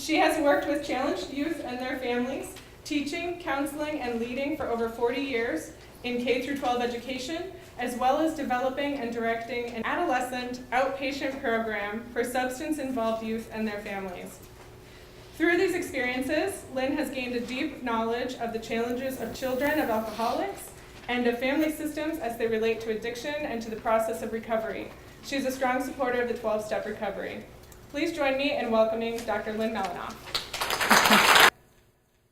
She has worked with challenged youth and their families, teaching, counseling, and leading for over 40 years in K-12 education, as well as developing and directing an adolescent outpatient program for substance-involved youth and their families. Through these experiences, Lynn has gained a deep knowledge of the challenges of children of alcoholics and of family systems as they relate to addiction and to the process of recovery. She is a strong supporter of the 12-step recovery. Please join me in welcoming Dr. Lynn Malinoff.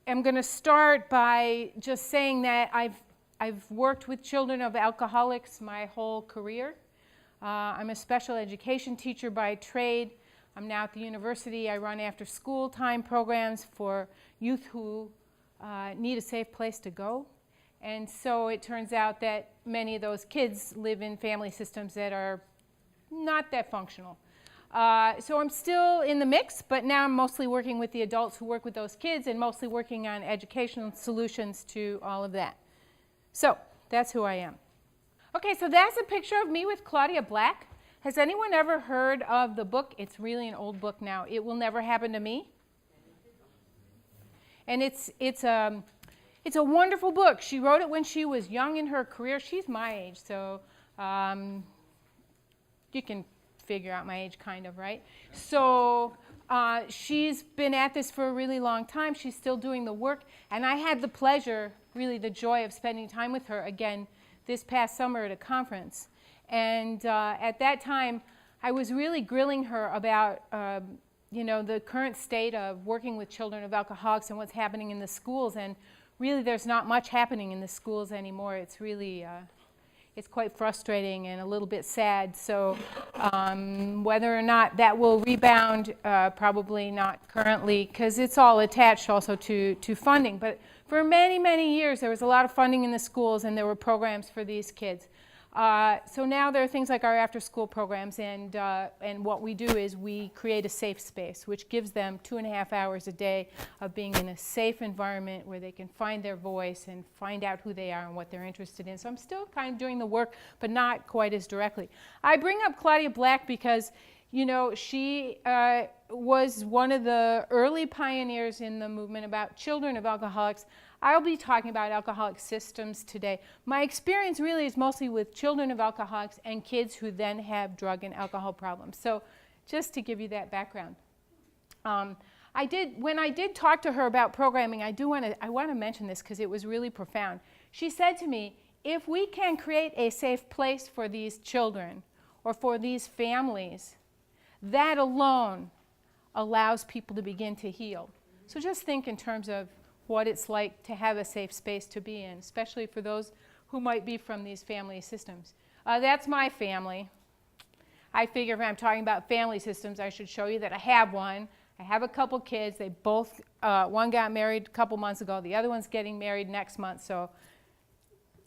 I'm going to start by just saying that I've worked with children of alcoholics my whole career. I'm a special education teacher by trade. I'm now at the university. I run after-school time programs for youth who need a safe place to go. And so it turns out that many of those kids live in family systems that are not that functional. So I'm still in the mix, but now I'm mostly working with the adults who work with those kids and mostly working on educational solutions to all of that. So that's who I am. Okay, so that's a picture of me with Claudia Black. Has anyone ever heard of the book? It's really an old book now. It Will Never Happen to Me. And it's a wonderful book. She wrote it when she was young in her career. She's my age, so you can figure out my age kind of, right? So she's been at this for a really long time. She's still doing the work. And I had the pleasure, really the joy of spending time with her again this past summer at a conference. And at that time, I was really grilling her about the current state of working with children of alcoholics and what's happening in the schools. And really, there's not much happening in the schools anymore. It's really, it's quite frustrating and a little bit sad. So whether or not that will rebound, probably not currently, because it's all attached also to funding. But for many, many years, there was a lot of funding in the schools, and there were programs for these kids. So now there are things like our after-school programs, and what we do is we create a safe space, which gives them 2.5 hours a day of being in a safe environment where they can find their voice and find out who they are and what they're interested in. So I'm still kind of doing the work, but not quite as directly. I bring up Claudia Black because, she was one of the early pioneers in the movement about children of alcoholics. I'll be talking about alcoholic systems today. My experience really is mostly with children of alcoholics and kids who then have drug and alcohol problems. So just to give you that background. When I did talk to her about programming, I want to mention this because it was really profound. She said to me, if we can create a safe place for these children or for these families, that alone allows people to begin to heal. So just think in terms of what it's like to have a safe space to be in, especially for those who might be from these family systems. That's my family. I figure if I'm talking about family systems, I should show you that I have one. I have a couple kids. They both, one got married a couple months ago. The other one's getting married next month, so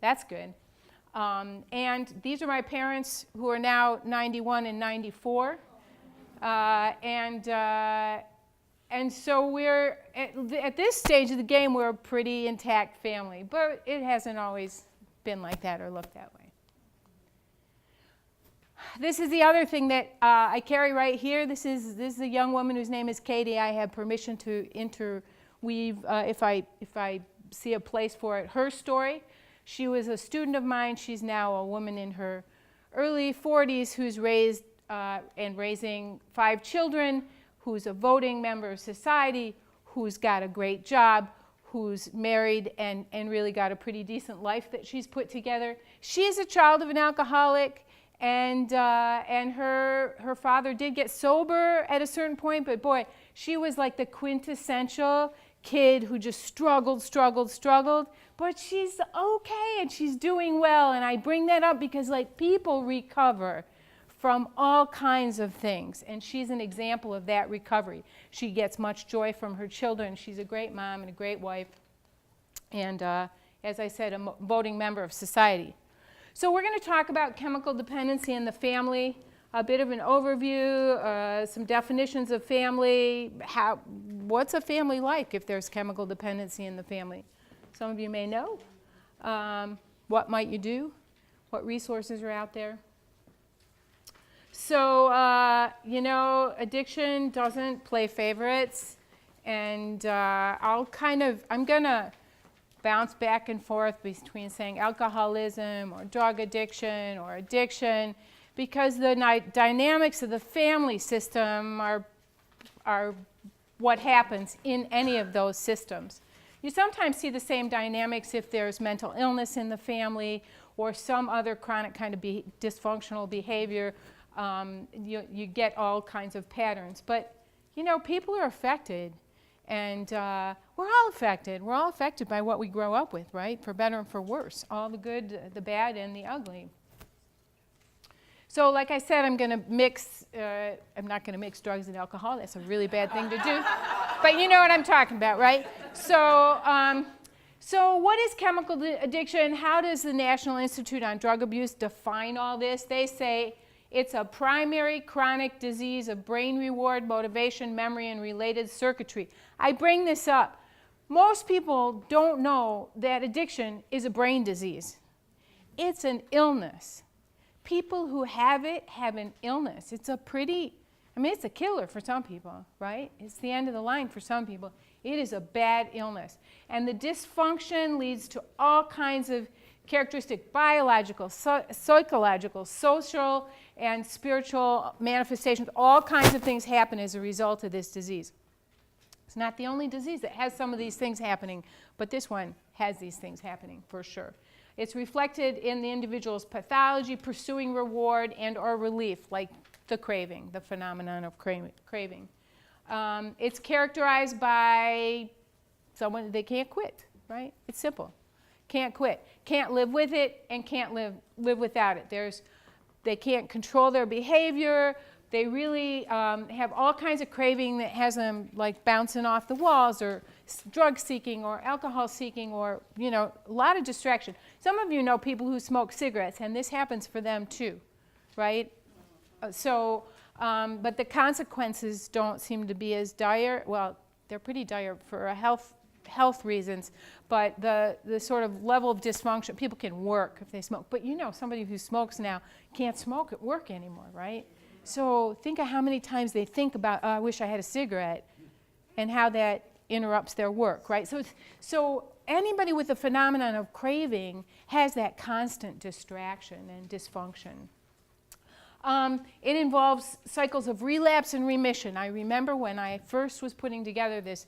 that's good. And these are my parents who are now 91 and 94. And so we're, at this stage of the game, we're a pretty intact family, but it hasn't always been like that or looked that way. This is the other thing that I carry right here. This is a young woman whose name is Katie. I have permission to interweave, if I see a place for it, her story. She was a student of mine. She's now a woman in her early 40s who's raised and raising 5 children, who's a voting member of society, who's got a great job, who's married and really got a pretty decent life that she's put together. She's a child of an alcoholic, and her father did get sober at a certain point, but boy, she was like the quintessential kid who just struggled, but she's okay and she's doing well, and I bring that up because people recover from all kinds of things, and she's an example of that recovery. She gets much joy from her children. She's a great mom and a great wife, and as I said, a voting member of society. So we're going to talk about chemical dependency in the family, a bit of an overview, some definitions of family, what's a family like if there's chemical dependency in the family. Some of you may know. What might you do? What resources are out there? So, addiction doesn't play favorites. And I'm going to bounce back and forth between saying alcoholism or drug addiction or addiction, because the dynamics of the family system are what happens in any of those systems. You sometimes see the same dynamics if there's mental illness in the family or some other chronic kind of dysfunctional behavior. You get all kinds of patterns. But, people are affected. And we're all affected. We're all affected by what we grow up with, right? For better and for worse. All the good, the bad, and the ugly. So like I said, I'm not going to mix drugs and alcohol. That's a really bad thing to do. But you know what I'm talking about, right? So what is chemical addiction? How does the National Institute on Drug Abuse define all this? They say it's a primary chronic disease of brain reward, motivation, memory, and related circuitry. I bring this up. Most people don't know that addiction is a brain disease. It's an illness. People who have it have an illness. It's a killer for some people, right? It's the end of the line for some people. It is a bad illness. And the dysfunction leads to all kinds of characteristic biological, psychological, social, and spiritual manifestations. All kinds of things happen as a result of this disease. It's not the only disease that has some of these things happening, but this one has these things happening for sure. It's reflected in the individual's pathology, pursuing reward and or relief, like the craving, the phenomenon of craving. It's characterized by someone, they can't quit, right? It's simple. Can't quit. Can't live with it and can't live without it. They can't control their behavior. They really have all kinds of craving that has them like bouncing off the walls or drug seeking or alcohol seeking or, a lot of distraction. Some of you know people who smoke cigarettes, and this happens for them too, right? But the consequences don't seem to be as dire. Well, they're pretty dire for health reasons, but the sort of level of dysfunction, people can work if they smoke. But somebody who smokes now can't smoke at work anymore, right? So think of how many times they think about, oh, I wish I had a cigarette, and how that interrupts their work, right? So anybody with the phenomenon of craving has that constant distraction and dysfunction. It involves cycles of relapse and remission. I remember when I first was putting together this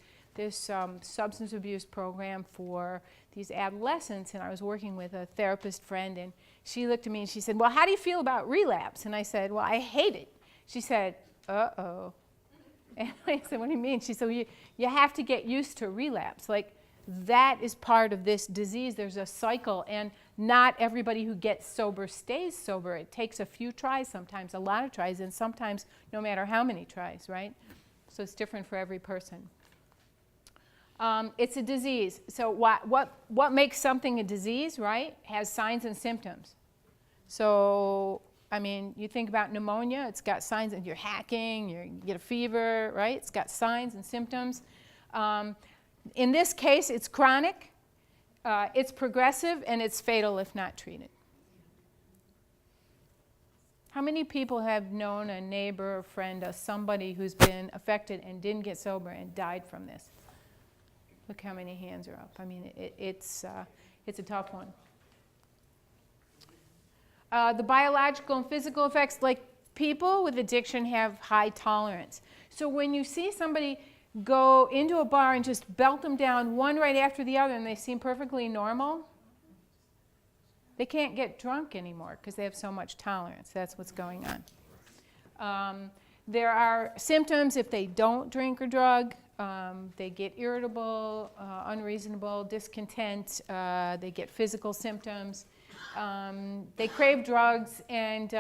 substance abuse program for these adolescents, and I was working with a therapist friend, and she looked at me and she said, well, how do you feel about relapse? And I said, well, I hate it. She said, uh-oh. And I said, what do you mean? She said, well, you have to get used to relapse. Like, that is part of this disease. There's a cycle, and not everybody who gets sober stays sober. It takes a few tries, sometimes a lot of tries, and sometimes no matter how many tries, right? So it's different for every person. It's a disease. So what makes something a disease, right? Has signs and symptoms. So, you think about pneumonia, it's got signs, and you're hacking, you get a fever, right? It's got signs and symptoms. In this case, it's chronic, it's progressive, and it's fatal if not treated. How many people have known a neighbor, a friend, somebody who's been affected and didn't get sober and died from this? Look how many hands are up. It's a tough one. The biological and physical effects, like people with addiction have high tolerance. So when you see somebody go into a bar and just belt them down one right after the other and they seem perfectly normal, they can't get drunk anymore because they have so much tolerance. That's what's going on. There are symptoms if they don't drink or drug. They get irritable, unreasonable, discontent. They get physical symptoms. They crave drugs, and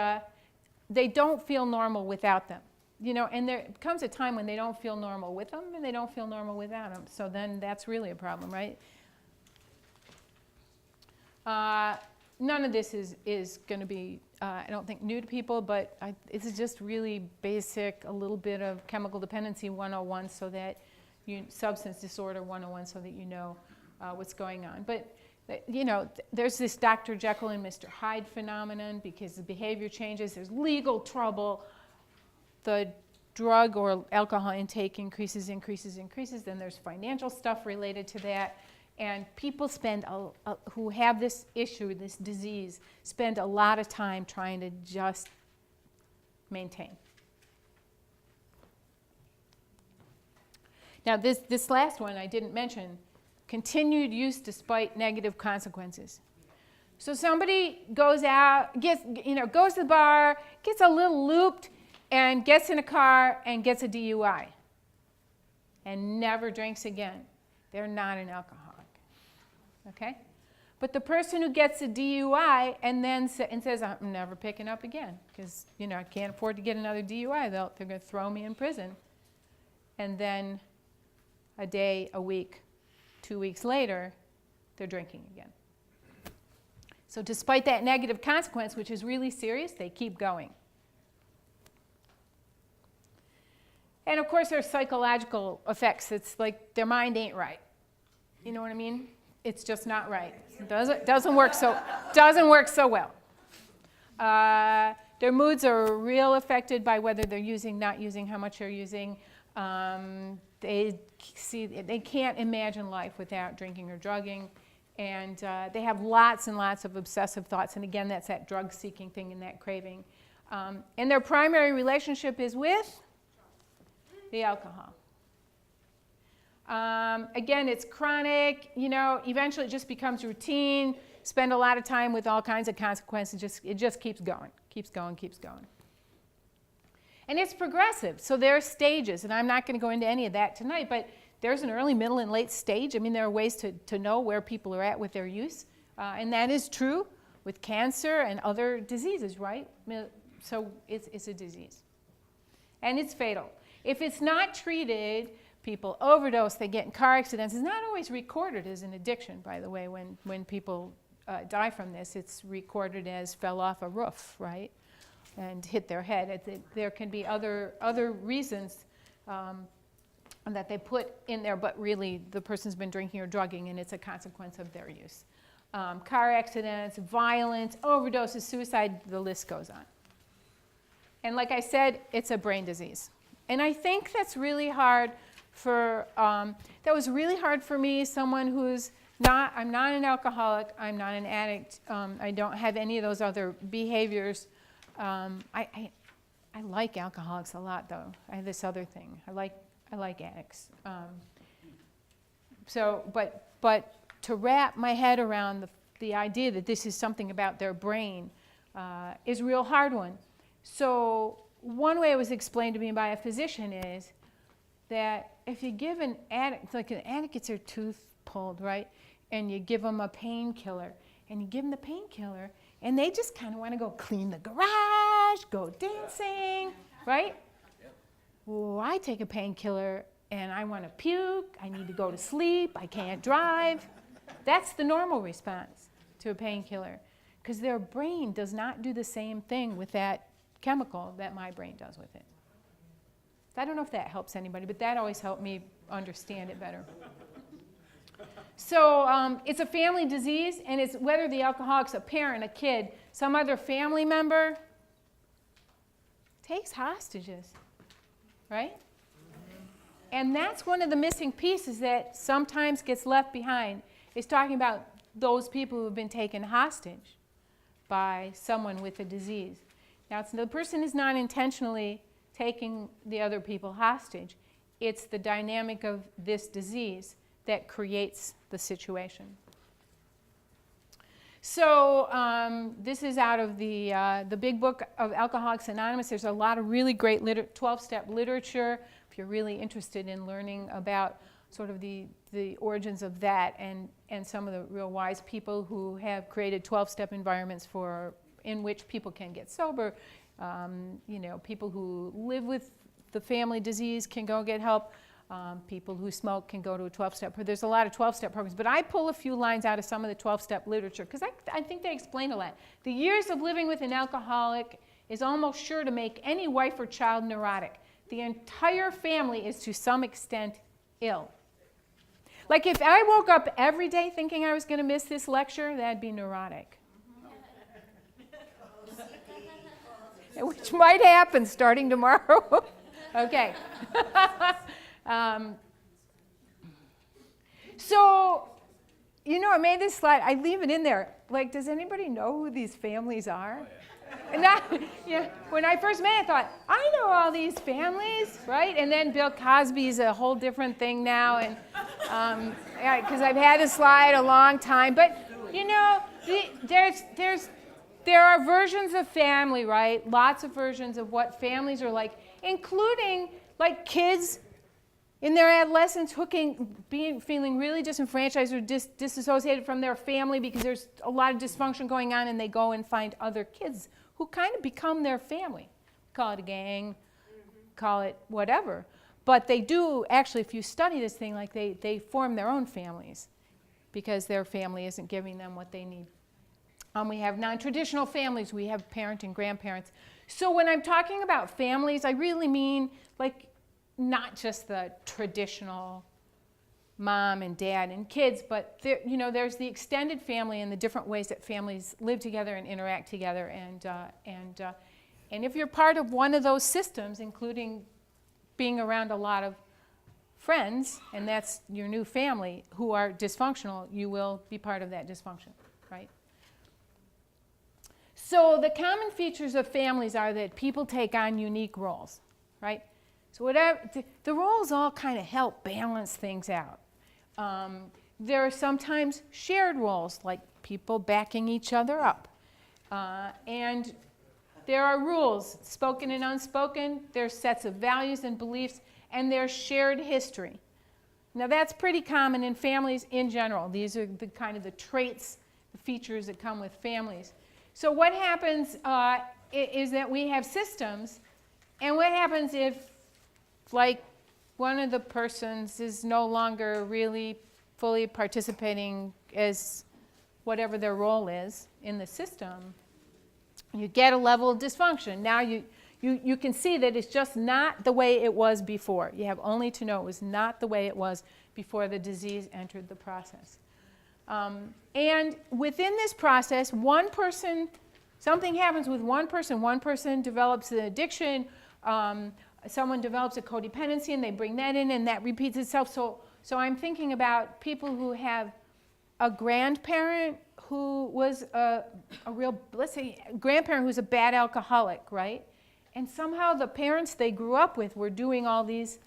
they don't feel normal without them. And there comes a time when they don't feel normal with them, and they don't feel normal without them. So then that's really a problem, right? None of this is going to be, I don't think, new to people, but this is just really basic, a little bit of chemical dependency 101, so that substance disorder 101, so that you know what's going on. But there's this Dr. Jekyll and Mr. Hyde phenomenon because the behavior changes. There's legal trouble. The drug or alcohol intake increases, then there's financial stuff related to that. And people who have this issue, this disease, spend a lot of time trying to just maintain. Now, this last one I didn't mention, continued use despite negative consequences. So somebody goes out, goes to the bar, gets a little looped, and gets in a car and gets a DUI, and never drinks again. They're not an alcoholic, okay? But the person who gets a DUI and then says, I'm never picking up again because, I can't afford to get another DUI. They're going to throw me in prison. And then a day, a week, 2 weeks later, they're drinking again. So despite that negative consequence, which is really serious, they keep going. And of course, there's psychological effects. It's like their mind ain't right. You know what I mean? It's just not right. It doesn't work so well. Their moods are real affected by whether they're using, not using, how much they're using. They can't imagine life without drinking or drugging. And they have lots and lots of obsessive thoughts. And again, that's that drug-seeking thing and that craving. And their primary relationship is with the alcohol. Again, it's chronic. Eventually it just becomes routine. Spend a lot of time with all kinds of consequences. It just keeps going. And it's progressive. So there are stages. And I'm not going to go into any of that tonight. But there's an early, middle, and late stage. I mean, there are ways to know where people are at with their use. And that is true with cancer and other diseases, right? So it's a disease. And it's fatal. If it's not treated, people overdose, they get in car accidents. It's not always recorded as an addiction, by the way, when people die from this. It's recorded as fell off a roof, right? And hit their head. There can be other reasons that they put in there, but really the person's been drinking or drugging and it's a consequence of their use. Car accidents, violence, overdoses, suicide, the list goes on. And like I said, it's a brain disease. And I think that's really hard that was really hard for me, someone who's I'm not an alcoholic, I'm not an addict, I don't have any of those other behaviors. I like alcoholics a lot, though. I have this other thing. I like addicts. But to wrap my head around the idea that this is something about their brain is a real hard one. So one way it was explained to me by a physician is that if you give an addict, like an addict gets their tooth pulled, right, and you give them a painkiller, and you give them the painkiller, and they just kind of want to go clean the garage, go dancing, right? Well, I take a painkiller and I want to puke, I need to go to sleep, I can't drive. That's the normal response to a painkiller because their brain does not do the same thing with that chemical that my brain does with it. I don't know if that helps anybody, but that always helped me understand it better. So it's a family disease, and it's whether the alcoholic's a parent, a kid, some other family member, takes hostages, right? And that's one of the missing pieces that sometimes gets left behind, is talking about those people who have been taken hostage by someone with a disease. Now, the person is not intentionally taking the other people hostage. It's the dynamic of this disease that creates the situation. So this is out of the big book of Alcoholics Anonymous. There's a lot of really great 12-step literature if you're really interested in learning about sort of the origins of that and some of the real wise people who have created 12-step environments in which people can get sober. People who live with the family disease can go get help. People who smoke can go to a 12-step. There's a lot of 12-step programs. But I pull a few lines out of some of the 12-step literature because I think they explain a lot. The years of living with an alcoholic is almost sure to make any wife or child neurotic. The entire family is to some extent ill. Like if I woke up every day thinking I was going to miss this lecture, that'd be neurotic. Which might happen starting tomorrow. Okay. um, so, I made this slide. I leave it in there. Like, does anybody know who these families are? And when I first met it, I thought, I know all these families, right? And then Bill Cosby's a whole different thing now, and because I've had this slide a long time. But there are versions of family, right? Lots of versions of what families are like, including like kids in their adolescence feeling really disenfranchised or disassociated from their family because there's a lot of dysfunction going on, and they go and find other kids who kind of become their family. Call it a gang, call it whatever. But they do, actually, if you study this thing, like they form their own families because their family isn't giving them what they need. We have non-traditional families. We have parent and grandparents. So when I'm talking about families, I really mean like not just the traditional mom and dad and kids, but there's the extended family and the different ways that families live together and interact together. And if you're part of one of those systems, including being around a lot of friends, and that's your new family, who are dysfunctional, you will be part of that dysfunction, right? So the common features of families are that people take on unique roles, right? So the roles all kind of help balance things out. There are sometimes shared roles, like people backing each other up. And there are rules, spoken and unspoken. There's sets of values and beliefs, and there's shared history. Now that's pretty common in families in general. These are the kind of the traits, the features that come with families. So what happens is that we have systems, and what happens if, like, one of the persons is no longer really fully participating as whatever their role is in the system, you get a level of dysfunction. Now you can see that it's just not the way it was before. You have only to know it was not the way it was before the disease entered the process. And within this process, something happens with one person develops an addiction, someone develops a codependency, and they bring that in, and that repeats itself. So I'm thinking about people who have a grandparent who was a real, let's say, grandparent who's a bad alcoholic, right? And somehow the parents they grew up with were doing all these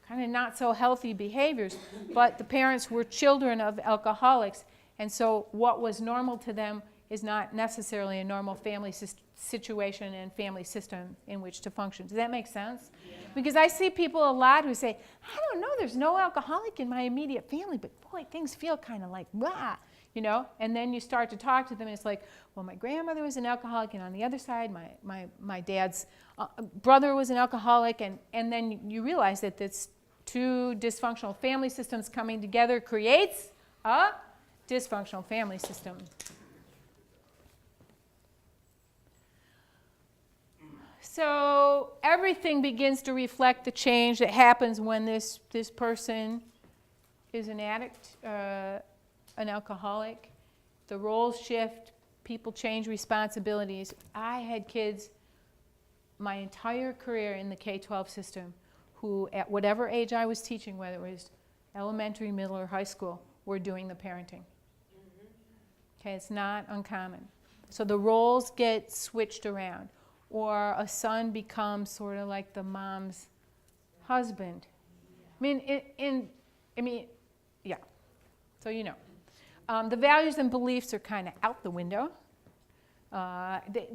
kind of not so healthy behaviors, but the parents were children of alcoholics, and so what was normal to them is not necessarily a normal family situation and family system in which to function. Does that make sense? Yeah. Because I see people a lot who say, I don't know, there's no alcoholic in my immediate family, but boy, things feel kind of like, blah, and then you start to talk to them, and it's like, well, my grandmother was an alcoholic, and on the other side, my dad's brother was an alcoholic, and then you realize that this two dysfunctional family systems coming together creates a dysfunctional family system. So everything begins to reflect the change that happens when this person is an addict, an alcoholic. The roles shift, people change responsibilities. I had kids my entire career in the K-12 system who, at whatever age I was teaching, whether it was elementary, middle, or high school, were doing the parenting. Okay, it's not uncommon. So the roles get switched around. Or a son becomes sort of like the mom's husband. Yeah. So the values and beliefs are kind of out the window.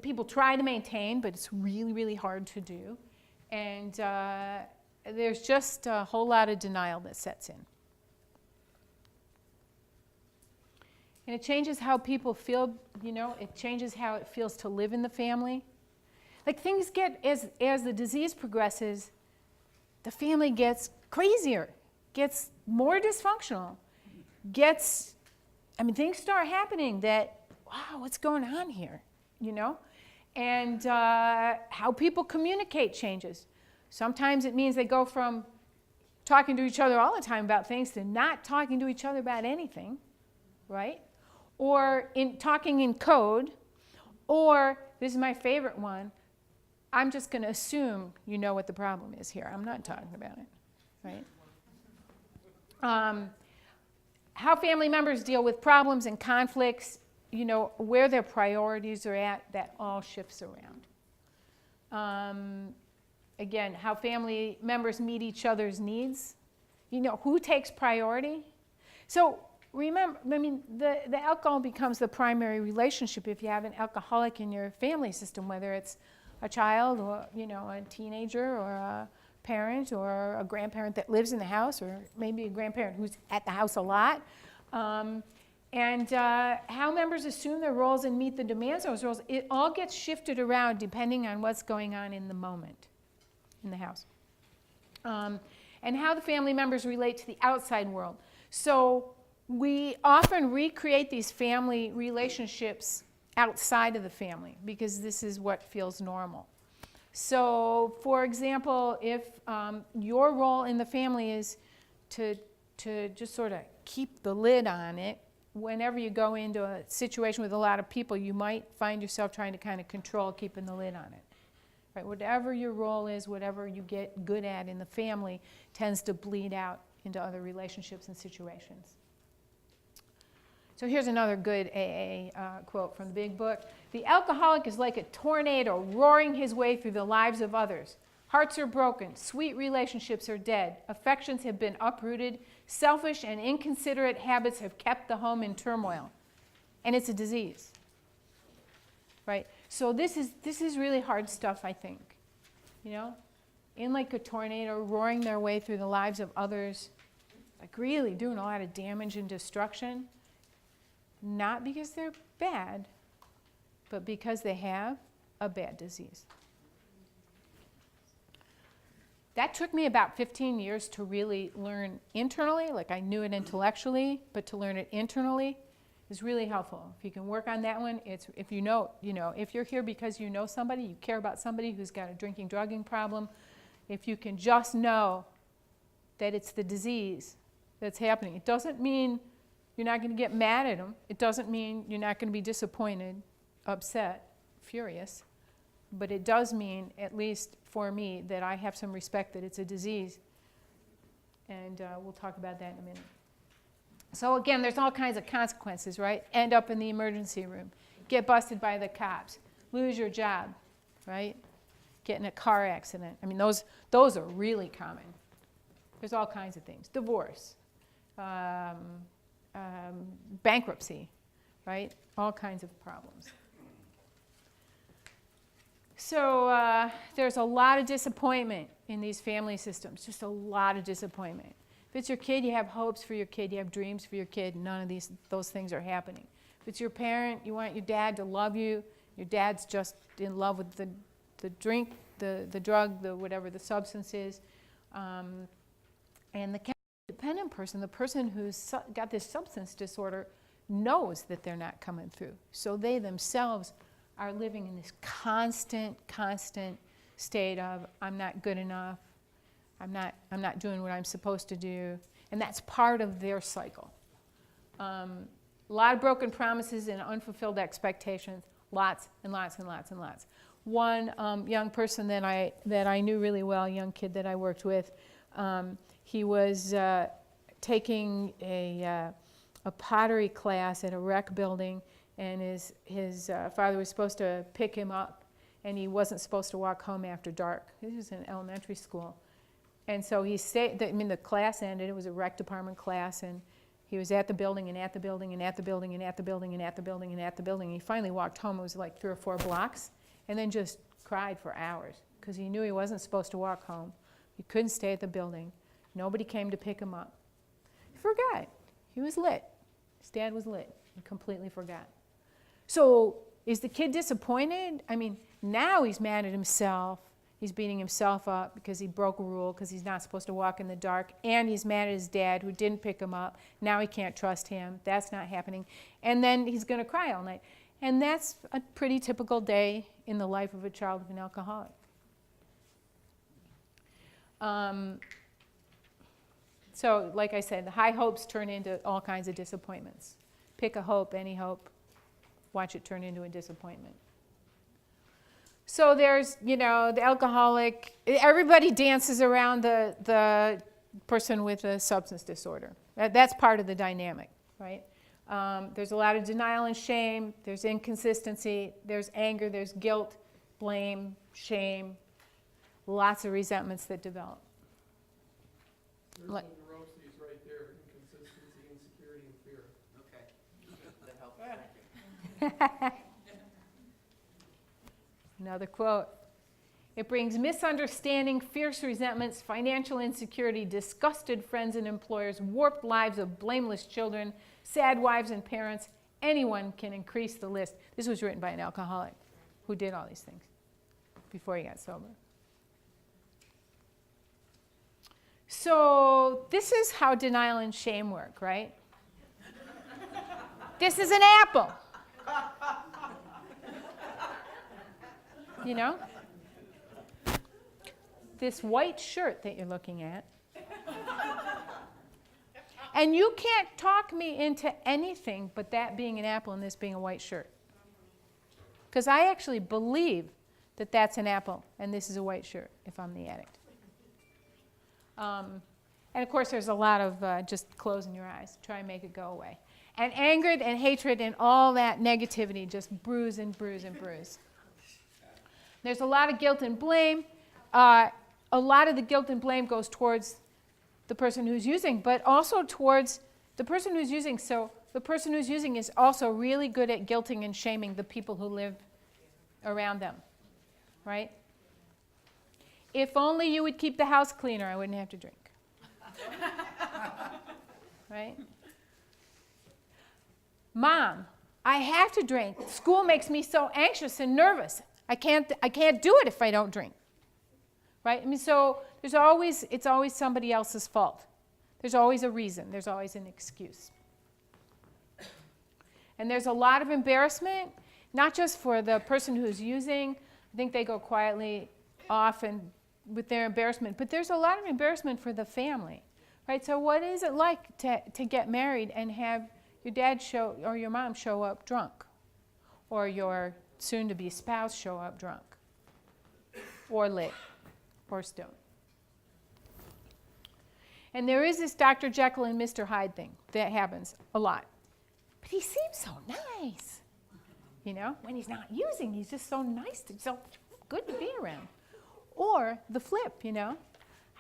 People try to maintain, but it's really, really hard to do. And there's just a whole lot of denial that sets in. And it changes how people feel, it changes how it feels to live in the family. Like things get, as the disease progresses, the family gets crazier, gets more dysfunctional, things start happening that, wow, what's going on here, And how people communicate changes. Sometimes it means they go from talking to each other all the time about things to not talking to each other about anything, right? Or talking in code, or, this is my favorite one, I'm just going to assume you know what the problem is here. I'm not talking about it, right? How family members deal with problems and conflicts, where their priorities are at, that all shifts around. Again, how family members meet each other's needs. Who takes priority? So remember, the alcohol becomes the primary relationship if you have an alcoholic in your family system, whether it's a child or, a teenager or a parent or a grandparent that lives in the house, or maybe a grandparent who's at the house a lot. And how members assume their roles and meet the demands of those roles, it all gets shifted around depending on what's going on in the moment in the house. And how the family members relate to the outside world. So we often recreate these family relationships outside of the family because this is what feels normal. So, for example, if your role in the family is to just sort of keep the lid on it, whenever you go into a situation with a lot of people, you might find yourself trying to kind of control keeping the lid on it. Right? Whatever your role is, whatever you get good at in the family tends to bleed out into other relationships and situations. So here's another good AA quote from the Big Book. The alcoholic is like a tornado roaring his way through the lives of others. Hearts are broken, sweet relationships are dead, affections have been uprooted, selfish and inconsiderate habits have kept the home in turmoil. And it's a disease. Right? So this is really hard stuff, I think. In like a tornado, roaring their way through the lives of others, like really doing a lot of damage and destruction. Not because they're bad, but because they have a bad disease. That took me about 15 years to really learn internally, like I knew it intellectually, but to learn it internally is really helpful. If you can work on that one, if if you're here because you know somebody, you care about somebody who's got a drinking, drugging problem, if you can just know that it's the disease that's happening. It doesn't mean you're not going to get mad at them. It doesn't mean you're not going to be disappointed, upset, furious. But it does mean, at least for me, that I have some respect that it's a disease. And we'll talk about that in a minute. So again, there's all kinds of consequences, right? End up in the emergency room. Get busted by the cops. Lose your job, right? Get in a car accident. Those are really common. There's all kinds of things. Divorce. Bankruptcy, right? All kinds of problems. So there's a lot of disappointment in these family systems, just a lot of disappointment. If it's your kid, you have hopes for your kid, you have dreams for your kid, none of those things are happening. If it's your parent, you want your dad to love you, your dad's just in love with the drink, the drug, whatever the substance is. And the dependent person, the person who's got this substance disorder, knows that they're not coming through. So they themselves are living in this constant state of, I'm not good enough, I'm not doing what I'm supposed to do, and that's part of their cycle. A lot of broken promises and unfulfilled expectations, lots and lots and lots and lots. One young person that I knew really well, a young kid that I worked with, he was taking a pottery class at a rec building, and his father was supposed to pick him up, and he wasn't supposed to walk home after dark. This was in elementary school. And so he stayed, the class ended, it was a rec department class, and he was at the building and at the building and at the building and at the building and at the building and at the building. And he finally walked home, it was like 3 or 4 blocks, and then just cried for hours because he knew he wasn't supposed to walk home. He couldn't stay at the building. Nobody came to pick him up. He forgot. He was lit. His dad was lit. He completely forgot. So is the kid disappointed? Now he's mad at himself. He's beating himself up because he broke a rule, because he's not supposed to walk in the dark. And he's mad at his dad who didn't pick him up. Now he can't trust him. That's not happening. And then he's going to cry all night. And that's a pretty typical day in the life of a child of an alcoholic. So, like I said, the high hopes turn into all kinds of disappointments. Pick a hope, any hope. Watch it turn into a disappointment. So there's, the alcoholic. Everybody dances around the person with a substance disorder. That's part of the dynamic, right? There's a lot of denial and shame. There's inconsistency. There's anger. There's guilt, blame, shame. Lots of resentments that develop. There's some neuroses right there: inconsistency, insecurity, and fear. Okay. That helps. Another quote. It brings misunderstanding, fierce resentments, financial insecurity, disgusted friends and employers, warped lives of blameless children, sad wives and parents. Anyone can increase the list. This was written by an alcoholic who did all these things before he got sober. So this is how denial and shame work, right? This is an apple. This white shirt that you're looking at. And you can't talk me into anything but that being an apple and this being a white shirt. Because I actually believe that that's an apple and this is a white shirt if I'm the addict. And of course there's a lot of just closing your eyes, try and make it go away. And anger and hatred and all that negativity just bruise and bruise and bruise. There's a lot of guilt and blame. A lot of the guilt and blame goes towards the person who's using, but also towards the person who's using. So the person who's using is also really good at guilting and shaming the people who live around them, right? If only you would keep the house cleaner, I wouldn't have to drink. Right? Mom, I have to drink. School makes me so anxious and nervous. I can't do it if I don't drink. Right? So it's always somebody else's fault. There's always a reason. There's always an excuse. And there's a lot of embarrassment, not just for the person who's using. I think they go quietly off and with their embarrassment, but there's a lot of embarrassment for the family. Right? So what is it like to get married and have your dad or your mom show up drunk, or your soon-to-be spouse show up drunk, or lit, or stoned? And there is this Dr. Jekyll and Mr. Hyde thing that happens a lot. But he seems so nice. When he's not using, he's just so nice, so good to be around. Or the flip,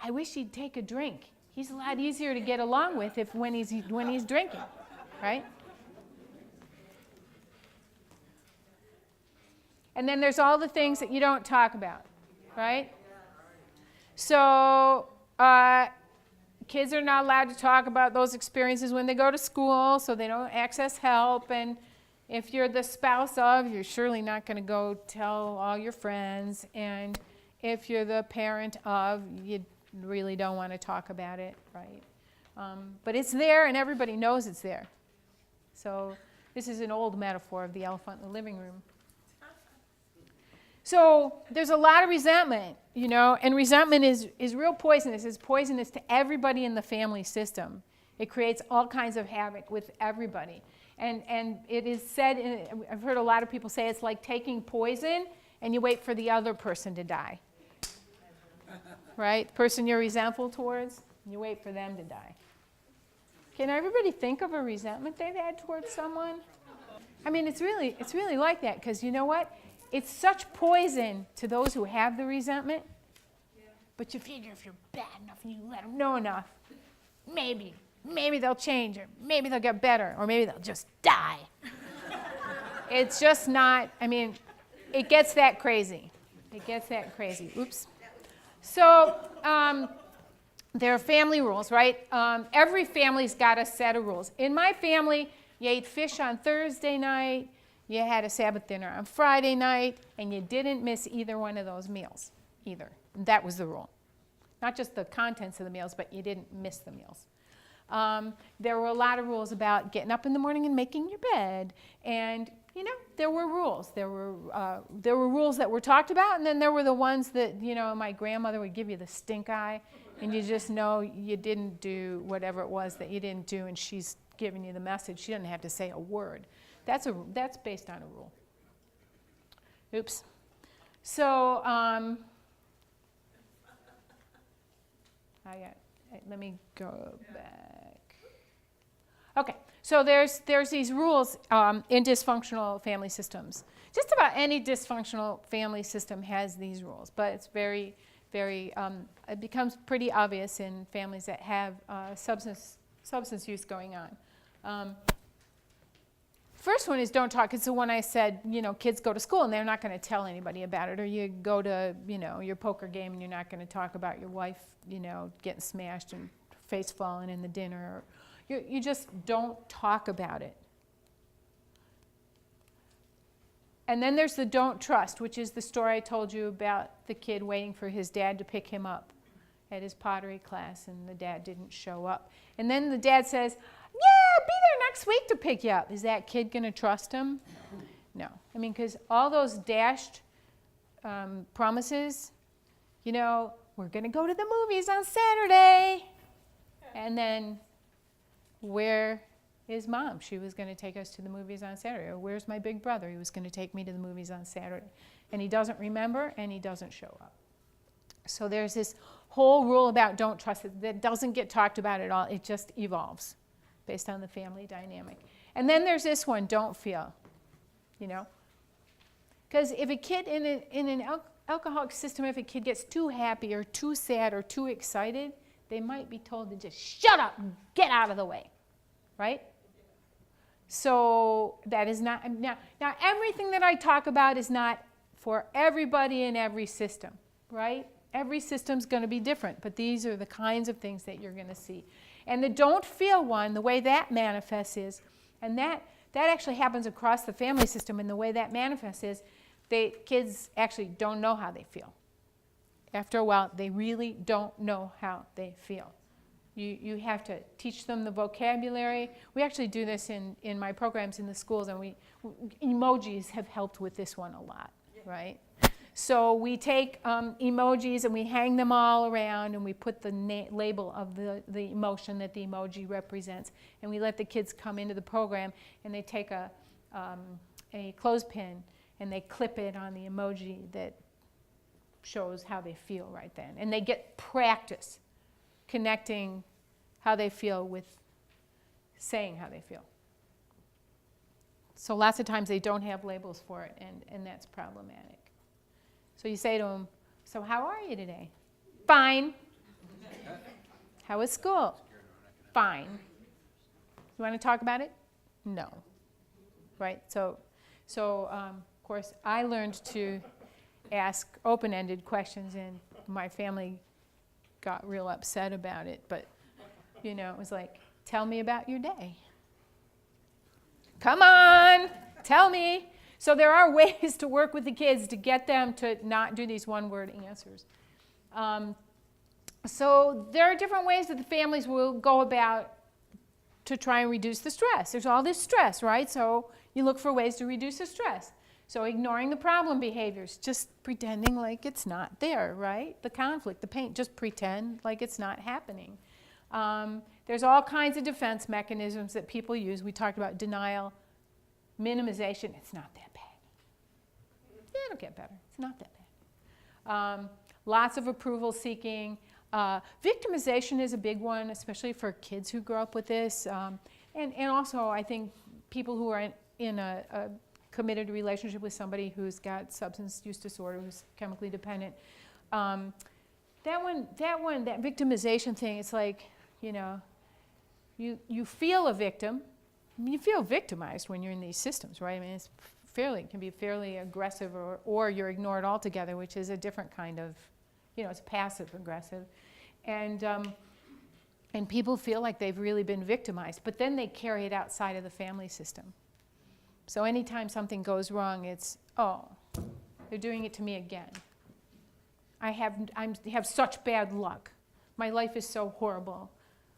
I wish he'd take a drink. He's a lot easier to get along with when he's drinking, right? And then there's all the things that you don't talk about, right? So kids are not allowed to talk about those experiences when they go to school, so they don't access help. And if you're the spouse of, you're surely not going to go tell all your friends. And if you're the parent of, you really don't want to talk about it, right? But it's there, and everybody knows it's there. So this is an old metaphor of the elephant in the living room. So there's a lot of resentment, and resentment is real poisonous. It's poisonous to everybody in the family system. It creates all kinds of havoc with everybody. And it is said, I've heard a lot of people say it's like taking poison and you wait for the other person to die. Right? The person you're resentful towards, you wait for them to die. Can everybody think of a resentment they've had towards someone? I mean, it's really like that, because you know what? It's such poison to those who have the resentment, but you figure if you're bad enough and you let them know enough, maybe they'll change, or maybe they'll get better, or maybe they'll just die. It's just not, it gets that crazy. It gets that crazy. Oops. So there are family rules, right? Every family's got a set of rules. In my family, you ate fish on Thursday night, you had a Sabbath dinner on Friday night, and you didn't miss either one of those meals, either. That was the rule. Not just the contents of the meals, but you didn't miss the meals. There were a lot of rules about getting up in the morning and making your bed, and there were rules. There were rules that were talked about, and then there were the ones that my grandmother would give you the stink eye, and you just know you didn't do whatever it was that you didn't do, and she's giving you the message. She doesn't have to say a word. That's based on a rule. Oops. So let me go back. Okay, so there's these rules in dysfunctional family systems. Just about any dysfunctional family system has these rules, but it's very, very, it becomes pretty obvious in families that have substance use going on. First one is don't talk. It's the one I said, kids go to school and they're not going to tell anybody about it. Or you go to, your poker game and you're not going to talk about your wife, getting smashed and face falling in the dinner. Or you just don't talk about it. And then there's the don't trust, which is the story I told you about the kid waiting for his dad to pick him up at his pottery class, and the dad didn't show up. And then the dad says, yeah, be there next week to pick you up. Is that kid going to trust him? No. I mean, because all those dashed promises, we're going to go to the movies on Saturday. And then where is Mom? She was going to take us to the movies on Saturday. Or where's my big brother? He was going to take me to the movies on Saturday. And he doesn't remember, and he doesn't show up. So there's this whole rule about don't trust it that doesn't get talked about at all. It just evolves based on the family dynamic. And then there's this one, don't feel, Because if a kid in an alcoholic system, if a kid gets too happy or too sad or too excited, they might be told to just shut up and get out of the way, right? So that is not, now everything that I talk about is not for everybody in every system, right? Every system's going to be different, but these are the kinds of things that you're going to see. And the don't feel one, the way that manifests is, and that actually happens across the family system, and the way that manifests is, kids actually don't know how they feel. After a while, they really don't know how they feel. You have to teach them the vocabulary. We actually do this in my programs in the schools, and emojis have helped with this one a lot, right? So we take emojis and we hang them all around, and we put the label of the emotion that the emoji represents, and we let the kids come into the program, and they take a clothespin and they clip it on the emoji that shows how they feel right then, and they get practice connecting how they feel with saying how they feel. So lots of times they don't have labels for it, and that's problematic. So you say to them, so how are you today? Fine. How was school? Fine. You want to talk about it? No. Right? So of course, I learned to ask open-ended questions, and my family got real upset about it. But, it was like, tell me about your day. Come on, tell me. So there are ways to work with the kids to get them to not do these one-word answers. So there are different ways that the families will go about to try and reduce the stress. There's all this stress, right? So you look for ways to reduce the stress. So ignoring the problem behaviors, just pretending like it's not there, right? The conflict, the pain, just pretend like it's not happening. There's all kinds of defense mechanisms that people use. We talked about denial, minimization. It's not that bad. Yeah, it'll get better. It's not that bad. Lots of approval seeking. Victimization is a big one, especially for kids who grow up with this. And also, I think people who are in a committed relationship with somebody who's got substance use disorder, who's chemically dependent. That victimization thing, it's like, you feel a victim. I mean, you feel victimized when you're in these systems, right? I mean, it can be fairly aggressive, or you're ignored altogether, which is a different kind of, it's passive aggressive. And people feel like they've really been victimized, but then they carry it outside of the family system. So anytime something goes wrong, it's, oh, they're doing it to me again. I have such bad luck. My life is so horrible.